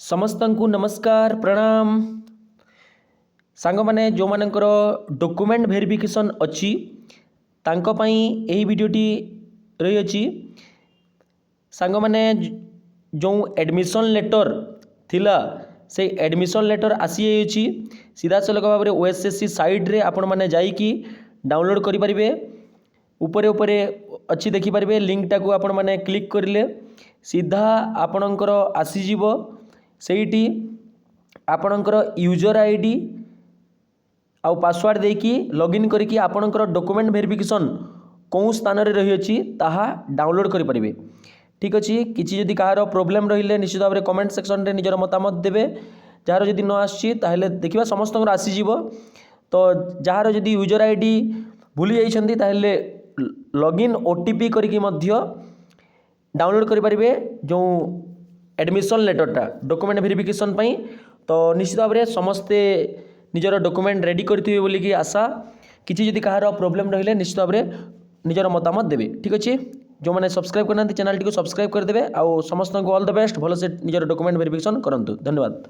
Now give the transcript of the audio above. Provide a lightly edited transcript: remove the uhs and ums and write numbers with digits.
समस्तंकु नमस्कार प्रणाम सांग माने जो मानकर डॉक्यूमेंट वेरिफिकेशन अच्छी तांको पई एही वीडियोटी रही अछि। सांग माने जो एडमिशन लेटर थिला से एडमिशन लेटर आसी अछि सीधा सलख भाव में ओएसएससी साइट रे आपण माने जाई कि डाउनलोड करि परिबे। ऊपर ऊपर अच्छी देखि परिबे लिंक टाको आपण माने क्लिक करिले सीधा आपणकर आसी जीवो सेठी आपणकर यूजर आईडी आउ पासवर्ड देकी लॉगिन करके आपणकर डॉक्यूमेंट वेरिफिकेशन कौन स्थान रे रही अछि ताहा डाउनलोड करि परिबे। ठीक अछि किछि जदि कहार प्रॉब्लम रहिले निश्चित भाव में कमेंट सेक्शन रे निजर मतामत देबे। जार जदि न आछि ताहेले देखिबा समस्तंकर आसी जीवो। तो जार जदि यूजर आईडी भूली जाइछन्ती ताहेले लॉगिन ओटीपी करके मध्य डाउनलोड करि परिबे जो एडमिशन लेटरटा डॉक्यूमेंट वेरिफिकेशन पई। तो निश्चित भाव में समस्ते निजर डॉक्यूमेंट रेडी करथिबे बोली कि आशा। किछि जदि कहार प्रॉब्लम रहिले निश्चित भाव में निजर मतामत देबे। ठीक अछि जो माने सब्सक्राइब करना चैनल टी को सब्सक्राइब कर देबे। आ समस्त को ऑल द बेस्ट भलो से निजर डॉक्यूमेंट वेरिफिकेशन करंतु। धन्यवाद।